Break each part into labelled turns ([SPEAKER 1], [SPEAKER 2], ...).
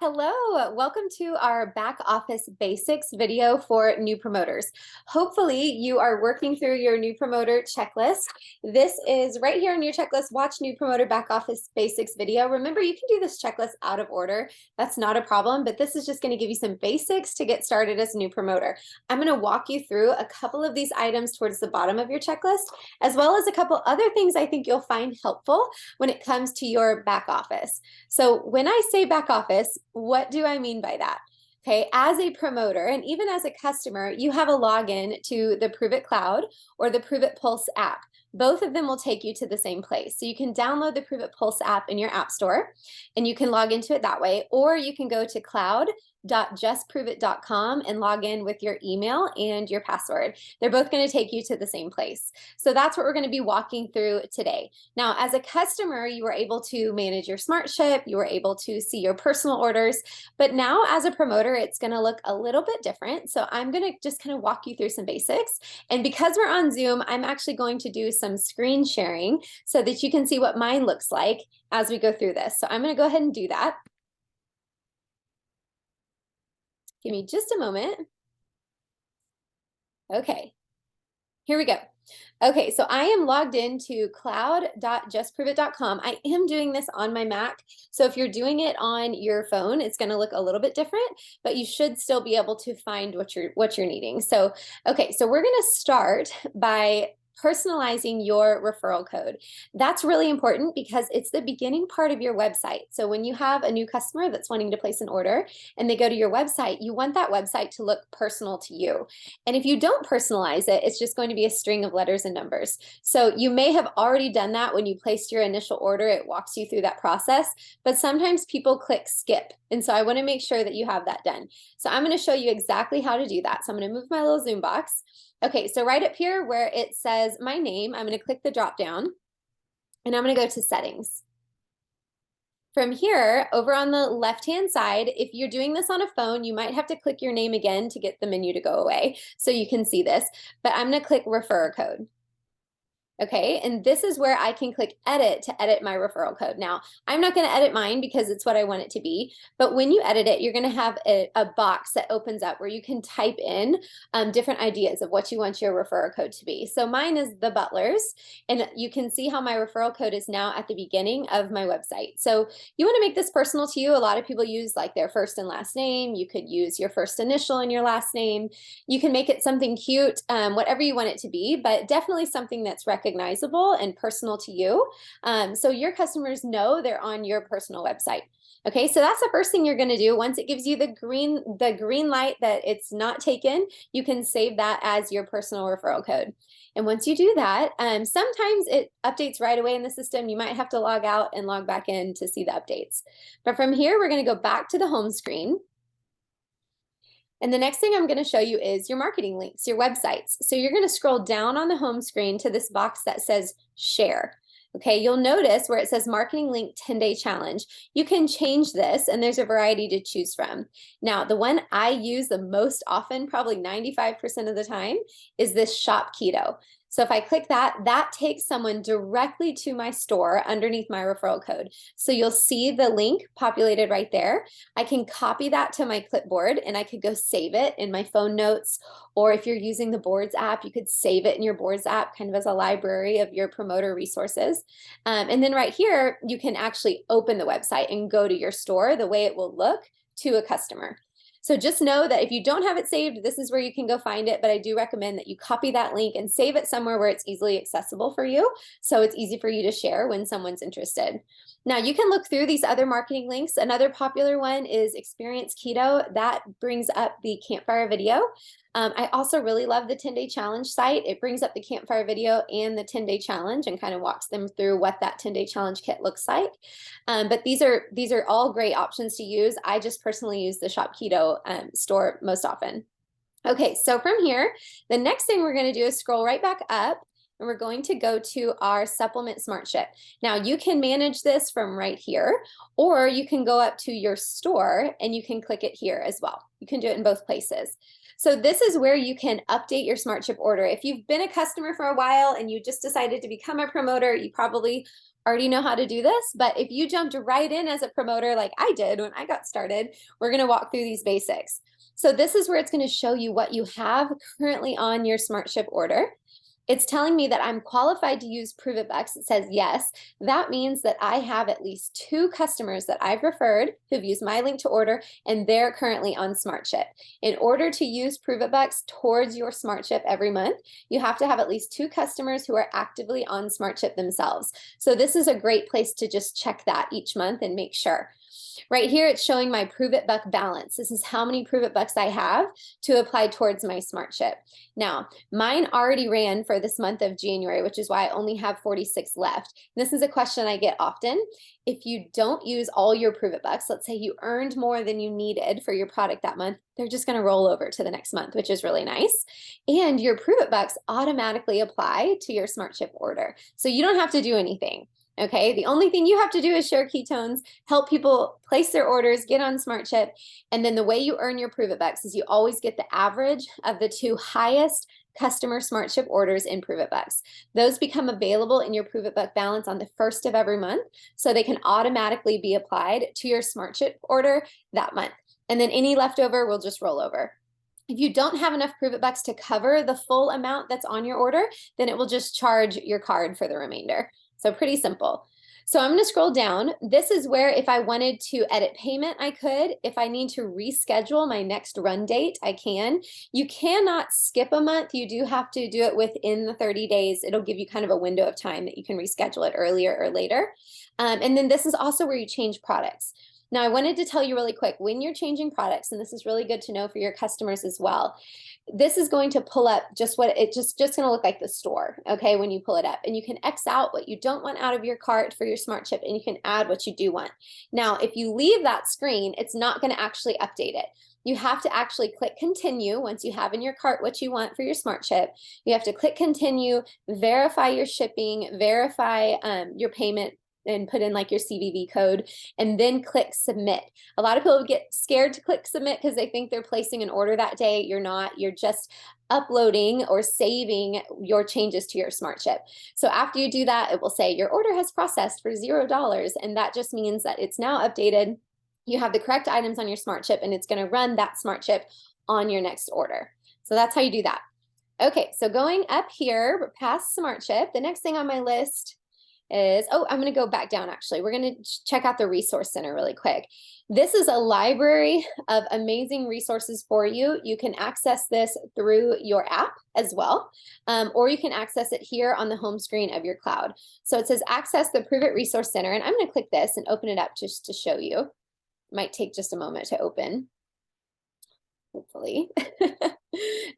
[SPEAKER 1] Hello, welcome to our back office basics video for new promoters. Hopefully you are working through your new promoter checklist. This is right here on your checklist, watch new promoter back office basics video. Remember, you can do this checklist out of order. That's not a problem, but this is just going to give you some basics to get started as a new promoter. I'm going to walk you through a couple of these items towards the bottom of your checklist, as well as a couple other things I think you'll find helpful when it comes to your back office. So when I say back office, what do I mean by that? Okay, as a promoter and even as a customer, you have a login to the Pruvit Cloud or the Pruvit Pulse app. Both of them will take you to the same place. So you can download the Pruvit Pulse app in your app store and you can log into it that way, or you can go to cloud.justpruvit.com and log in with your email and your password. They're both going to take you to the same place. So that's what we're going to be walking through today. Now, as a customer, you were able to manage your smart ship, you were able to see your personal orders, but now as a promoter, it's going to look a little bit different. So I'm going to just kind of walk you through some basics. And because we're on Zoom, I'm actually going to do some screen sharing so that you can see what mine looks like as we go through this. So I'm going to go ahead and do that. Give me just a moment. Okay, here we go. Okay, so I am logged into cloud.justpruvit.com. I am doing this on my Mac. So if you're doing it on your phone, it's going to look a little bit different, but you should still be able to find what you're needing. So, okay, so we're going to start by personalizing your referral code. That's really important because it's the beginning part of your website. So when you have a new customer that's wanting to place an order and they go to your website, you want that website to look personal to you. And if you don't personalize it, it's just going to be a string of letters and numbers. So you may have already done that when you placed your initial order. It walks you through that process, but sometimes people click skip. And so I want to make sure that you have that done. So I'm going to show you exactly how to do that. So I'm going to move my little Zoom box. Okay, so right up here where it says my name, I'm going to click the drop down and I'm going to go to settings. From here, over on the left-hand side, if you're doing this on a phone, you might have to click your name again to get the menu to go away so you can see this, but I'm going to click referrer code. Okay, and this is where I can click edit to edit my referral code. Now, I'm not going to edit mine because it's what I want it to be, but when you edit it, you're going to have a box that opens up where you can type in different ideas of what you want your referral code to be. So mine is the Butlers, and you can see how my referral code is now at the beginning of my website. So you want to make this personal to you. A lot of people use like their first and last name. You could use your first initial and your last name. You can make it something cute, whatever you want it to be, but definitely something that's recognizable and personal to you. So your customers know they're on your personal website. Okay, so that's the first thing you're going to do. Once it gives you the green light that it's not taken, you can save that as your personal referral code. And once you do that, sometimes it updates right away in the system. You might have to log out and log back in to see the updates. But from here, we're going to go back to the home screen. And the next thing I'm going to show you is your marketing links, your websites. So you're going to scroll down on the home screen to this box that says share. Okay, you'll notice where it says marketing link 10-day challenge. You can change this and there's a variety to choose from. Now, the one I use the most often, probably 95% of the time, is this shop keto. So if I click that, that takes someone directly to my store underneath my referral code. So you'll see the link populated right there. I can copy that to my clipboard and I could go save it in my phone notes, or if you're using the Boards app, you could save it in your Boards app kind of as a library of your promoter resources. And then right here, you can actually open the website and go to your store the way it will look to a customer. So just know that if you don't have it saved, this is where you can go find it, but I do recommend that you copy that link and save it somewhere where it's easily accessible for you, so it's easy for you to share when someone's interested. Now you can look through these other marketing links. Another popular one is Experience Keto. That brings up the campfire video. I also really love the 10-day challenge site. It brings up the campfire video and the 10-day challenge and kind of walks them through what that 10-day challenge kit looks like. But these are all great options to use. I just personally use the Shop Keto store most often. Okay, so from here, the next thing we're going to do is scroll right back up. And we're going to go to our supplement smart ship. Now you can manage this from right here, or you can go up to your store and you can click it here as well. You can do it in both places. So this is where you can update your smart ship order. If you've been a customer for a while and you just decided to become a promoter, you probably already know how to do this, but if you jumped right in as a promoter like I did when I got started, we're going to walk through these basics. So this is where it's going to show you what you have currently on your SmartShip order. It's telling me that I'm qualified to use Pruvit Bucks. It says yes. That means that I have at least 2 customers that I've referred who've used my link to order, and they're currently on SmartShip. In order to use Pruvit Bucks towards your SmartShip every month, you have to have at least 2 customers who are actively on SmartShip themselves. So this is a great place to just check that each month and make sure. Right here, it's showing my Pruvit Buck balance. This is how many Pruvit Bucks I have to apply towards my SmartShip. Now, mine already ran for this month of January, which is why I only have 46 left. This is a question I get often. If you don't use all your Pruvit Bucks, let's say you earned more than you needed for your product that month, they're just going to roll over to the next month, which is really nice. And your Pruvit Bucks automatically apply to your SmartShip order. So you don't have to do anything. Okay, the only thing you have to do is share ketones, help people place their orders, get on SmartShip, and then the way you earn your Pruvit Bucks is you always get the average of the 2 highest customer SmartShip orders in Pruvit Bucks. Those become available in your Pruvit Buck balance on the 1st of every month, so they can automatically be applied to your SmartShip order that month. And then any leftover will just roll over. If you don't have enough Pruvit Bucks to cover the full amount that's on your order, then it will just charge your card for the remainder. So pretty simple. So I'm going to scroll down. This is where if I wanted to edit payment, I could. If I need to reschedule my next run date, I can. You cannot skip a month. You do have to do it within the 30 days. It'll give you kind of a window of time that you can reschedule it earlier or later. And then this is also where you change products. Now, I wanted to tell you really quick, when you're changing products, and this is really good to know for your customers as well, this is going to pull up just what it just going to look like the store, okay, when you pull it up. And you can X out what you don't want out of your cart for your SmartShip, and you can add what you do want. Now, if you leave that screen, it's not going to actually update it. You have to actually click continue once you have in your cart what you want for your SmartShip. You have to click continue, verify your shipping, verify your payment, and put in like your CVV code, and then click submit. A lot of people get scared to click submit because they think they're placing an order that day. You're not. You're just uploading or saving your changes to your SmartShip. So after you do that, it will say your order has processed for $0, and that just means that it's now updated. You have the correct items on your SmartShip, and it's going to run that SmartShip on your next order. So that's how you do that. Okay, so going up here past SmartShip, the next thing on my list is, I'm going to go back down actually. We're going to check out the Resource Center really quick. This is a library of amazing resources for you. You can access this through your app as well, or you can access it here on the home screen of your cloud. So it says access the Pruvit Resource Center, and I'm going to click this and open it up just to show you. It might take just a moment to open, hopefully.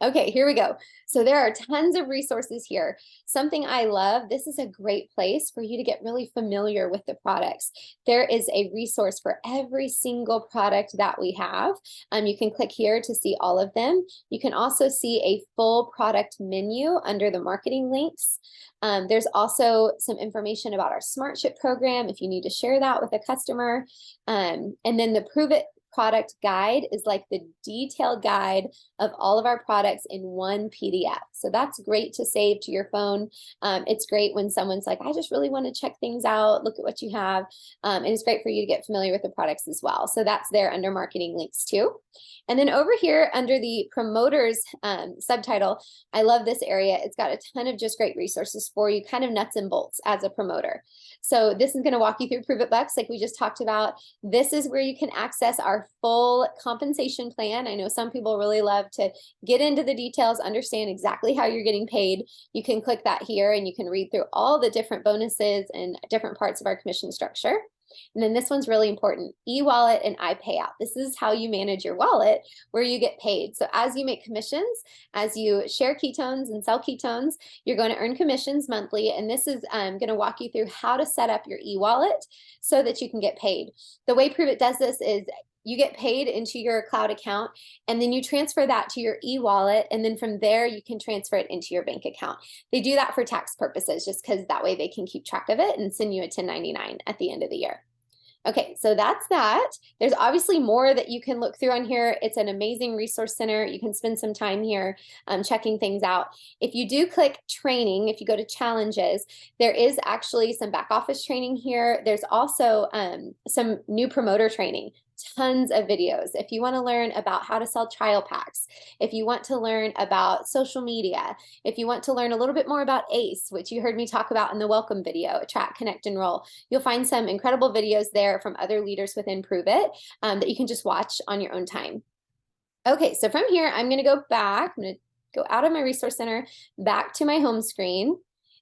[SPEAKER 1] Okay, here we go. So there are tons of resources here. Something I love, this is a great place for you to get really familiar with the products. There is a resource for every single product that we have. You can click here to see all of them. You can also see a full product menu under the marketing links. There's also some information about our SmartShip program if you need to share that with a customer. And then the Pruvit product guide is like the detailed guide of all of our products in one PDF. So that's great to save to your phone. It's great when someone's like, I just really want to check things out, look at what you have. And it's great for you to get familiar with the products as well. So that's there under marketing links too. And then over here under the promoters subtitle, I love this area. It's got a ton of just great resources for you, kind of nuts and bolts as a promoter. So this is going to walk you through Pruvit Bucks like we just talked about. This is where you can access our full compensation plan. I know some people really love to get into the details, understand exactly how you're getting paid. You can click that here and you can read through all the different bonuses and different parts of our commission structure. And then this one's really important, e-wallet and iPayout. This is how you manage your wallet where you get paid. So as you make commissions, as you share ketones and sell ketones, you're going to earn commissions monthly. And this is going to walk you through how to set up your e-wallet so that you can get paid. The way Pruvit does this is you get paid into your cloud account, and then you transfer that to your e-wallet, and then from there you can transfer it into your bank account. They do that for tax purposes, just because that way they can keep track of it and send you a 1099 at the end of the year. Okay, so that's that. There's obviously more that you can look through on here. It's an amazing resource center. You can spend some time here checking things out. If you do click training, if you go to challenges, there is actually some back office training here. There's also some new promoter training, tons of videos. If you want to learn about how to sell trial packs, if you want to learn about social media, if you want to learn a little bit more about ACE, which you heard me talk about in the welcome video, Attract, Connect, Enroll, you'll find some incredible videos there from other leaders within Pruvit that you can just watch on your own time. Okay, so from here, I'm going to go back. I'm going to go out of my resource center, back to my home screen.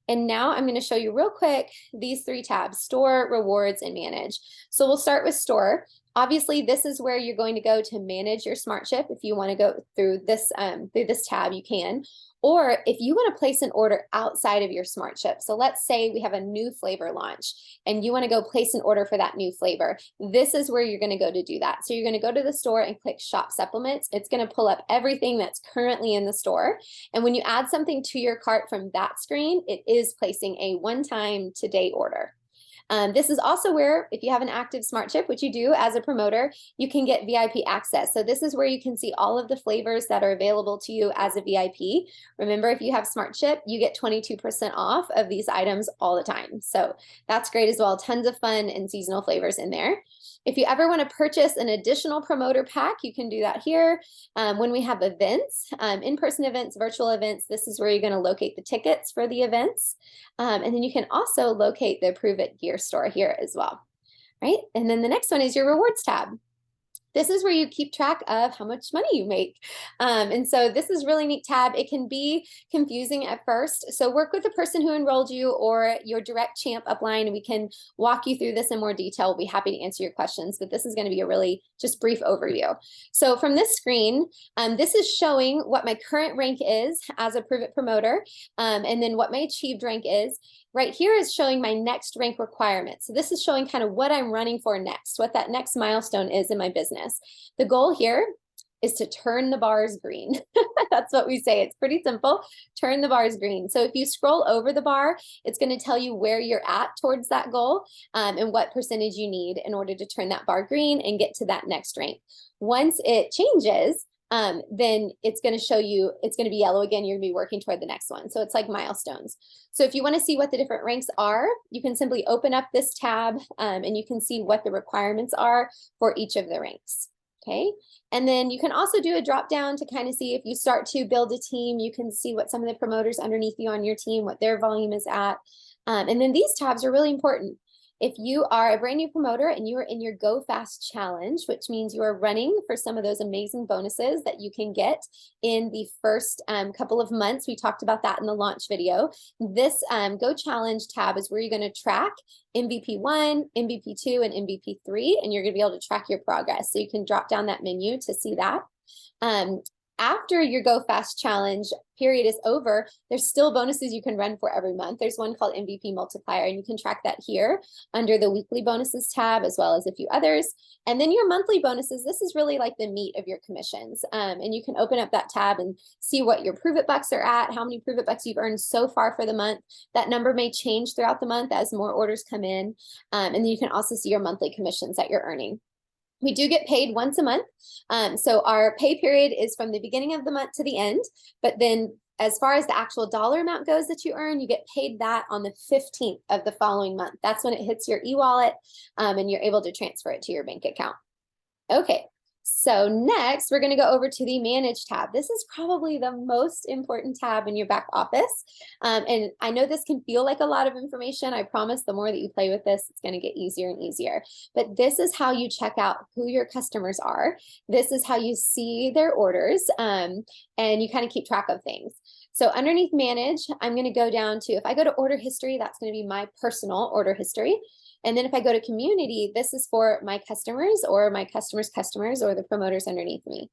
[SPEAKER 1] And now I'm going to show you real quick these three tabs: store, rewards, and manage. So we'll start with store. Obviously, this is where you're going to go to manage your smart chip. If you want to go through this tab, you can. Or if you want to place an order outside of your smart chip. So let's say we have a new flavor launch and you want to go place an order for that new flavor. This is where you're going to go to do that. So you're going to go to the store and click shop supplements. It's going to pull up everything that's currently in the store. And when you add something to your cart from that screen, it is placing a one-time today order. This is also where, if you have an active smart chip, which you do as a promoter, you can get VIP access. So this is where you can see all of the flavors that are available to you as a VIP. Remember, if you have smart chip, you get 22% off of these items all the time. So that's great as well. Tons of fun and seasonal flavors in there. If you ever want to purchase an additional promoter pack, you can do that here. When we have events, in-person events, virtual events, this is where you're going to locate the tickets for the events. And then you can also locate the Pruvit gear store here as well, right? And then the next one is your rewards tab. This is where you keep track of how much money you make. And so this is really neat tab. It can be confusing at first. So work with the person who enrolled you or your direct champ upline, and we can walk you through this in more detail. We'll be happy to answer your questions, but this is going to be a really just brief overview. So from this screen, this is showing what my current rank is as a Pruvit promoter, and then what my achieved rank is. Right here is showing my next rank requirement. So this is showing kind of what I'm running for next, what that next milestone is in my business. The goal here is to turn the bars green. That's what we say. It's pretty simple. Turn the bars green. So if you scroll over the bar, it's going to tell you where you're at towards that goal and what percentage you need in order to turn that bar green and get to that next rank. Once it changes, then it's going to show you, it's going to be yellow again. You're going to be working toward the next one. So it's like milestones. So if you want to see what the different ranks are, you can simply open up this tab and you can see what the requirements are for each of the ranks. Okay. And then you can also do a drop down to kind of see if you start to build a team, you can see what some of the promoters underneath you on your team, what their volume is at. And then these tabs are really important. If you are a brand new promoter and you are in your Go Fast Challenge, which means you are running for some of those amazing bonuses that you can get in the first couple of months, we talked about that in the launch video. This Go Challenge tab is where you're going to track MVP 1, MVP 2, and MVP 3, and you're going to be able to track your progress. So you can drop down that menu to see that. After your Go Fast Challenge period is over, there's still bonuses you can run for every month. There's one called MVP Multiplier, and you can track that here under the weekly bonuses tab, as well as a few others. And then your monthly bonuses, this is really like the meat of your commissions. And you can open up that tab and see what your Pruvit bucks are at, how many Pruvit bucks you've earned so far for the month. That number may change throughout the month as more orders come in. And then you can also see your monthly commissions that you're earning. We do get paid once a month. So our pay period is from the beginning of the month to the end. But then as far as the actual dollar amount goes that you earn, you get paid that on the 15th of the following month. That's when it hits your e-wallet and you're able to transfer it to your bank account. Okay. So next, we're going to go over to the Manage tab. This is probably the most important tab in your back office. And I know this can feel like a lot of information. I promise the more that you play with this, it's going to get easier and easier. But this is how you check out who your customers are. This is how you see their orders, and you kind of keep track of things. So underneath Manage, I'm going to go down to, if I go to Order History, that's going to be my personal order history. And then if I go to Community, this is for my customers or my customers' customers or the promoters underneath me.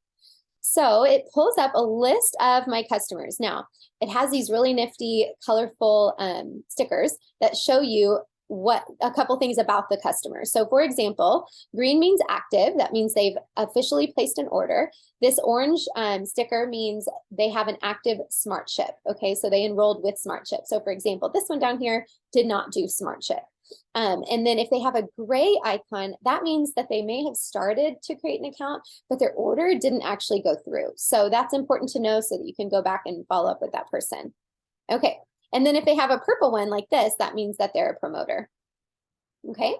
[SPEAKER 1] So it pulls up a list of my customers. Now, it has these really nifty, colorful stickers that show you what a couple things about the customer. So for example, green means active. That means they've officially placed an order. This orange sticker means they have an active smart ship. Okay, so they enrolled with smart ship. So for example, this one down here did not do smart ship. And then if they have a gray icon, that means that they may have started to create an account, but their order didn't actually go through. So that's important to know so that you can go back and follow up with that person. Okay, and then if they have a purple one like this, that means that they're a promoter. Okay,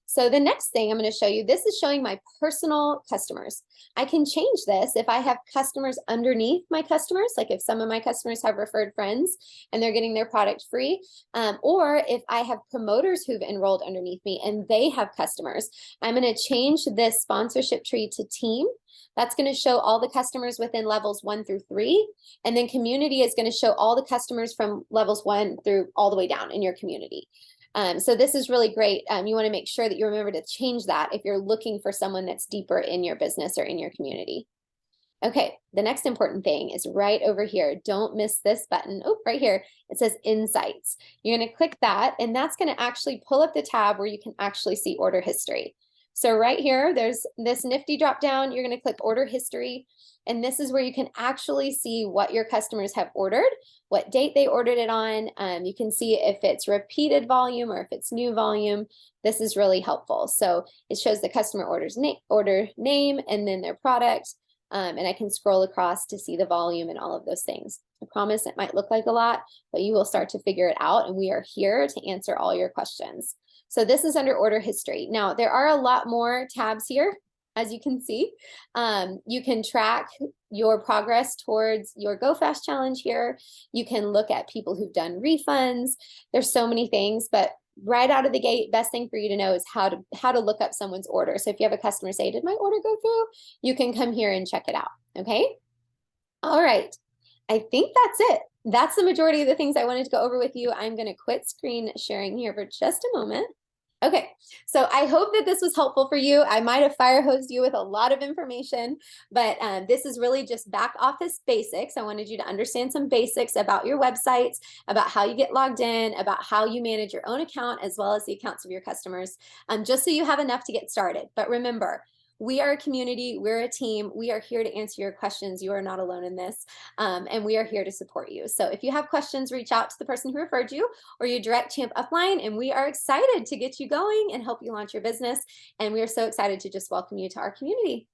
[SPEAKER 1] so the next thing I'm going to show you, this is showing my personal customers. I can change this if I have customers underneath my customers, like if some of my customers have referred friends and they're getting their product free, or if I have promoters who've enrolled underneath me and they have customers, I'm going to change this sponsorship tree to team. That's going to show all the customers within levels 1 through 3. And then community is going to show all the customers from levels 1 through all the way down in your community. So this is really great. You want to make sure that you remember to change that if you're looking for someone that's deeper in your business or in your community. Okay, the next important thing is right over here. Don't miss this button. Oh, right here. It says Insights. You're going to click that, and that's going to actually pull up the tab where you can actually see order history. So right here, there's this nifty drop down. You're going to click Order History. And this is where you can actually see what your customers have ordered, what date they ordered it on. You can see if it's repeated volume or if it's new volume. This is really helpful. So it shows the customer order name and then their product. And I can scroll across to see the volume and all of those things. I promise it might look like a lot, but you will start to figure it out. And we are here to answer all your questions. So this is under order history. Now, there are a lot more tabs here. As you can see, you can track your progress towards your Go Fast challenge here. You can look at people who've done refunds. There's so many things, but right out of the gate, best thing for you to know is how to look up someone's order. So if you have a customer say, did my order go through? You can come here and check it out, okay? All right, I think that's it. That's the majority of the things I wanted to go over with you. I'm gonna quit screen sharing here for just a moment. Okay, so I hope that this was helpful for you. I might have fire hosed you with a lot of information, but this is really just back office basics. I wanted you to understand some basics about your websites, about how you get logged in, about how you manage your own account, as well as the accounts of your customers, just so you have enough to get started. But remember, we are a community, we're a team, we are here to answer your questions. You are not alone in this, and we are here to support you. So if you have questions, reach out to the person who referred you, or you direct Champ upline, and we are excited to get you going and help you launch your business. And we are so excited to just welcome you to our community.